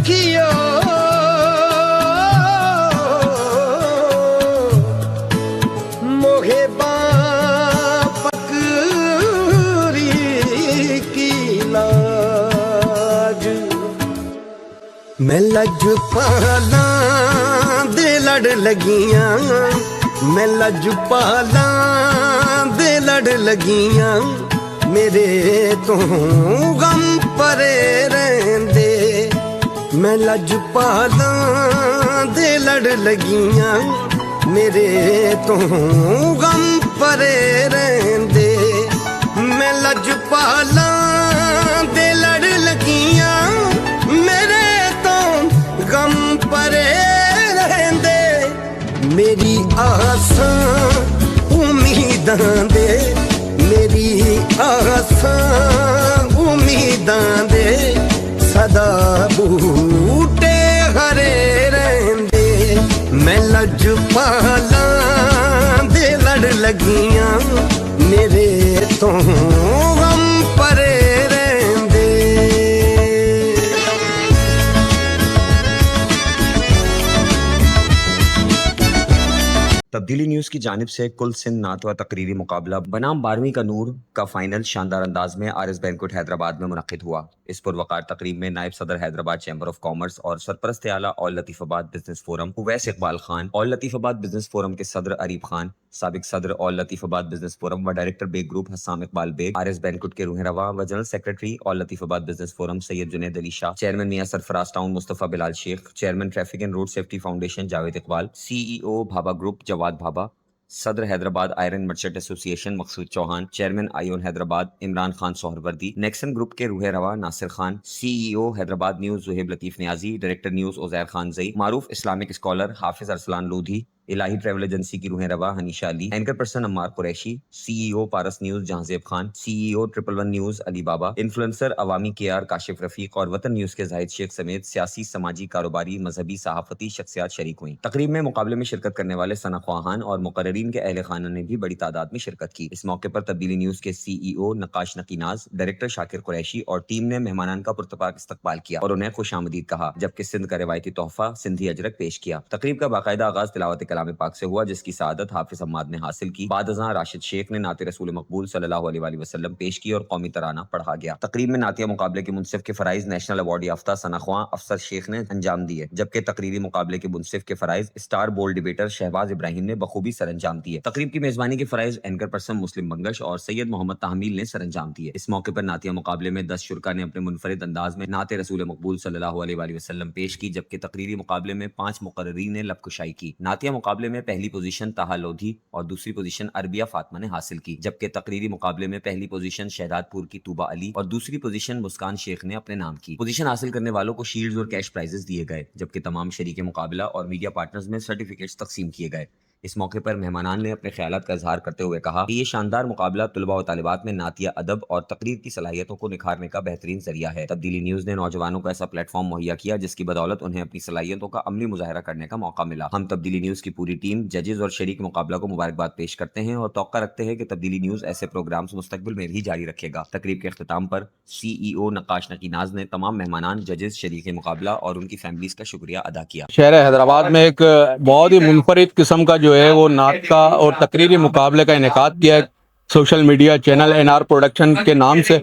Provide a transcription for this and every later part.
सखियो मोहे पकड़ी की लाज मैं लजपाला दे लड़ लगियां मैं लजपाला दे लड़ लगियां मेरे तो गम परे रहंदे मैं लजपाला दे लड़ लगियां मेरे तो गम परे रहंदे मैं लजपाला दे लड़ लगियां मेरे तो गम परे रहंदे मेरी आसां उम्मीदां दे मेरी आसां उम्मीदां दे सदा बूटे हरे रहंदे मैं लजपाला दे लड़ लगियां मेरे तो गम परे रहंदे। तब्दीली न्यूज़ की जानिब से कुल सिंध नात व तकरीरी मुकाबला बनाम 12वीं का नूर का फाइनल शानदार अंदाज में RS बैंक्वेट हैदराबाद में मुनक्किद हुआ। इस पुरवकार तकरीब में नायब सदर हैदराबाद चैम्बर ऑफ कॉमर्स और सरपरस्त आला all Latifabad business forum Uwais Iqbal Khan, all Latifabad business forum के सदर अरीब खान, साबिक सदर ऑल लतीफ़ाबाद बिजनेस फोरम व director Baig group Hassam Iqbal Baig, RS banquet के रूह रवा व general secretary all Latifabad business forum Syed Junaid Ali Shah, chairman Mian Sarfaraz town Mustafa Bilal Sheikh, chairman traffic and road safety foundation Javed Iqbal, CEO Bhabha group Jawad Bhabha, सदर Hyderabad iron merchant association Maqsood Chauhan, chairman आयोन हैदराबाद इमरान खान सोहरवर्दी, नेक्सन ग्रुप के रूह रवा Nasir Khan, CEO Hyderabad news Zuhaib Latif Niazi, director news Uzair Khan Zai, मारूफ Islamic scholar Hafiz Arsalan Lodhi, Elahi travel agency की रूह रवा Hanisha Ali, anchor person Ammar Qureshi, CEO Paras news Jahanzeb Khan, CEO 111 news Ali Baba, influencer Awami KR Kashif Rafiq और वतन न्यूज़ के जाहिद शेख समेत सियासी, समाजी, कारोबारी, मजहबी, सहाफती शख्सियात शरीक हुई। तकरीब में मुकाबले में शिरकत करने वाले सना ख्वाहान और मुकर्ररीन के अहले खाना ने भी बड़ी तादाद में शिरकत की। इस मौके पर तब्दीली न्यूज़ के CEO नकाश नकीनाज, डायरेक्टर शाकिर कुरैशी और टीम ने मेहमानान का पुरतपाक इस्तकबाल किया और उन्हें खुश आमदीद कहा, जबकि सिंध का रिवायती तोहफा सिंधी अजरक पेश किया। तकरीब का बाकायदा आगाज तिलावत कलाम पाक से हुआ, जिसकी सआदत हाफिज हम्माद ने हासिल की। बाद अज़ां राशिद शेख ने नाते रसूल मकबूल सल्लल्लाहु अलैहि वसल्लम पेश की और कौमी तराना पढ़ा गया। तकरीब में नातिया मुकाबले के मुनसिफ के फराइज नेशनल अवार्ड याफ्ता सना ख्वां अफसर शेख ने अंजाम दिए, जबकि तकरीरी मुकाबले के मुनसिफ के फराइज star bold debater Shahbaz Ibrahim ने बखूबी सर अंजाम दिए। तकरीब की मेजबानी के फराइज एंकर पर्सन मुस्लिम बंगश और सैयद मोहम्मद तहमील ने सर अंजाम दिए। इस मौके पर नातिया मुकाबले में 10 शुरका ने अपने मुनफरिद अंदाज में नाते रसूल मकबूल सल्लल्लाहु अलैहि वसल्लम पेश की, जबकि तकरीरी मुकाबले में 5 मुकर्ररीन ने लबकुशाई की। नातिया मुकाबले में पहली पोजीशन ताहा लोधी और दूसरी पोजीशन अरबिया फातिमा ने हासिल की, जबकि तकरीरी मुकाबले में पहली पोजीशन शहदादपुर की तूबा अली और दूसरी पोजीशन मुस्कान शेख ने अपने नाम की। पोजीशन हासिल करने वालों को शील्ड्स और कैश प्राइजेस दिए गए, जबकि तमाम शरीके मुकाबला और मीडिया पार्टनर्स में सर्टिफिकेट्स तकसीम किए गए। इस मौके पर मेहमानान ने अपने ख्यालात का इजहार करते हुए कहा कि ये शानदार मुकाबला तुलबा व तालिबात में नातिया अदब और तकरीर की सलाहियतों को निखारने का बेहतरीन जरिया है। तब्दीली न्यूज़ ने नौजवानों को ऐसा प्लेटफॉर्म मुहैया किया जिसकी बदौलत उन्हें अपनी सलाहियतों का अमली मुजाहरा करने का मौका मिला। हम तब्दीली न्यूज़ की पूरी टीम, जजेस और शरीक मुकाबला को मुबारकबाद पेश करते हैं और तौक्का रखते हैं कि तब्दीली न्यूज़ ऐसे प्रोग्राम्स मुस्तकबिल में भी जारी रखेगा। तकरीब के अख्तिताम पर CEO नकाश नकीनाज ने तमाम मेहमानान, जजेस, शरीक मुकाबला और उनकी फैमिलीज का शुक्रिया अदा किया। शहर हैदराबाद में एक बहुत ही मुनफरिद किस्म का जो है वो नात का और तकरीरी मुकाबले का इनेकाद किया है social media channel NR production के नाम से,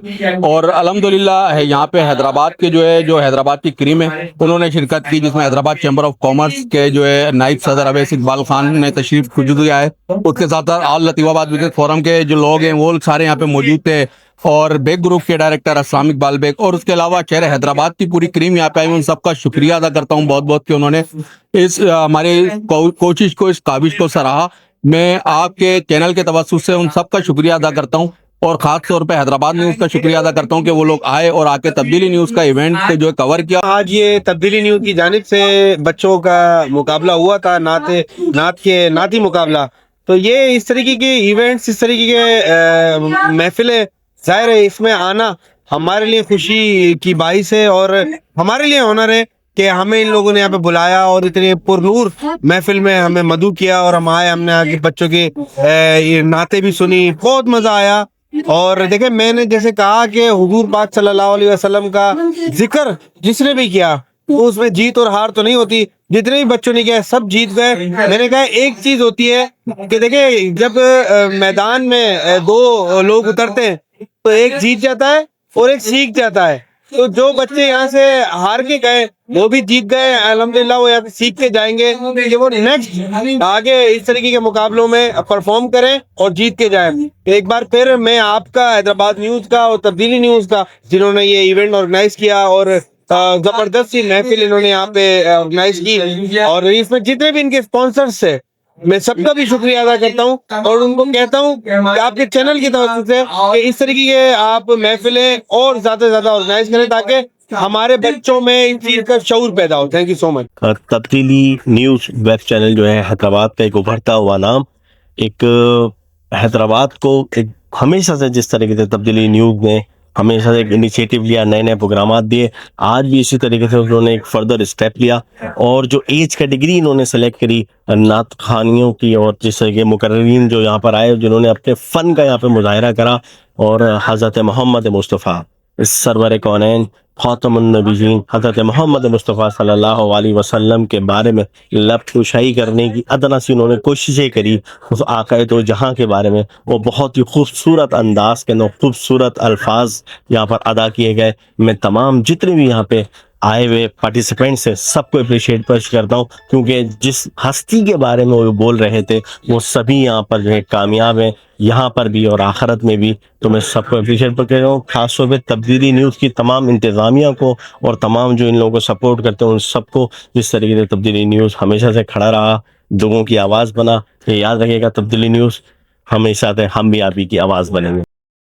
और अल्हम्दुलिल्लाह है यहाँ पे हैदराबाद के जो हैदराबाद की क्रीम है उन्होंने शिरकत की, जिसमें हैदराबाद चैम्बर ऑफ कॉमर्स के जो है नायब सदर अवैस इकबाल खान ने तशरीफ खुजू किया है। उसके साथ साथ ऑल लतीफ़ाबाद बिजनेस फोरम के जो लोग हैं वो सारे यहाँ पे मौजूद थे, और बेग ग्रुप के डायरेक्टर हस्साम इकबाल बेग और उसके अलावा शहर हैदराबाद की पूरी क्रीम यहाँ पे आई। उन सबका शुक्रिया अदा करता हूँ बहुत बहुत कि उन्होंने इस हमारे कोशिश को, इस काबिश को सराहा। मैं आपके चैनल के तवज्जुह से उन सबका शुक्रिया अदा करता हूँ और खास तौर पे हैदराबाद न्यूज़ का शुक्रिया अदा करता हूँ कि वो लोग आए और आके तब्दीली न्यूज़ का इवेंट जो कवर किया। आज ये तब्दीली न्यूज़ की जानिब से बच्चों का मुकाबला हुआ था, नाती मुकाबला। तो ये इस तरीके के इवेंट्स, इस तरीके के महफिलें, जाहिर है इसमें आना हमारे लिए खुशी की बाइस है और हमारे लिए ऑनर है कि हमें इन लोगों ने यहाँ पे बुलाया और इतने पुरनूर महफिल में हमें मदऊ किया और हम आए, हमने आगे बच्चों के नाते भी सुनी, बहुत मजा आया। और देखें, मैंने जैसे कहा कि हुजूर पाक सल्लल्लाहु अलैहि वसल्लम का जिक्र जिसने भी किया تو اس میں جیت اور ہار تو نہیں ہوتی. جتنے بھی بچوں نے کیا سب جیت گئے. میں نے کہا ایک چیز ہوتی ہے کہ دیکھیں جب میدان میں دو لوگ اترتے ہیں تو ایک جیت جاتا ہے اور ایک سیکھ جاتا ہے. تو جو بچے یہاں سے ہار کے گئے وہ بھی جیت گئے الحمدللہ. وہ یہاں سے سیکھ کے جائیں گے کہ وہ نیکسٹ آگے اس طریقے کے مقابلوں میں پرفارم کریں اور جیت کے جائیں. ایک بار پھر میں آپ کا حیدرآباد نیوز کا اور تبدیلی نیوز کا جنہوں نے یہ ایونٹ آرگنائز کیا اور زبردست سی محفل انہوں نے یہاں پہ آرگنائز کی اور اس میں جتنے بھی ان کے اسپانسرز تھے میں سب کا بھی شکریہ ادا کرتا ہوں اور ان کو کہتا ہوں کہ آپ کے چینل کی طرف سے کہ اس طریقے کے آپ محفلیں اور زیادہ سے زیادہ آرگنائز کریں تاکہ ہمارے بچوں میں اس چیز کا شعور پیدا ہو. تھینک یو سو مچ. تبدیلی نیوز ویب چینل جو ہے حیدرآباد کا ایک ابھرتا ہوا نام. ایک حیدرآباد کو ایک ہمیشہ سے جس طریقے سے تبدیلی نیوز نے ہمیشہ سے ایک انیشیٹو لیا, نئے نئے پروگرامات دیے, آج بھی اسی طریقے سے انہوں نے ایک فردر اسٹیپ لیا اور جو ایج کیٹیگری انہوں نے سلیکٹ کری نعت خوانیوں کی اور جس طرح کے مقررین جو یہاں پر آئے جنہوں نے اپنے فن کا یہاں پہ مظاہرہ کرا اور حضرت محمد مصطفیٰ سرور کونین خاتم النبیین حضرت محمد مصطفیٰ صلی اللہ علیہ وسلم کے بارے میں لب کشائی کرنے کی ادنا سی انہوں نے کوششیں کری اس آقا دو جہاں کے بارے میں. وہ بہت ہی خوبصورت انداز کے اندر خوبصورت الفاظ یہاں پر ادا کیے گئے. میں تمام جتنے بھی یہاں پہ آئے ہوئے پارٹیسپینٹس ہیں سب کو اپریشیٹ کرتا ہوں کیونکہ جس ہستی کے بارے میں وہ بول رہے تھے وہ سبھی یہاں پر جو ہے کامیاب ہیں, یہاں پر بھی اور آخرت میں بھی. تو میں سب کو اپریشیٹ کر رہا ہوں, خاص طور پہ تبدیلی نیوز کی تمام انتظامیہ کو اور تمام جو ان لوگوں کو سپورٹ کرتے ہیں ان سب کو. جس طریقے سے تبدیلی نیوز ہمیشہ سے کھڑا رہا, لوگوں کی آواز بنا. یہ یاد رکھے گا تبدیلی نیوز ہمیشہ سے ہم بھی آپ ہی کی آواز بنیں گے.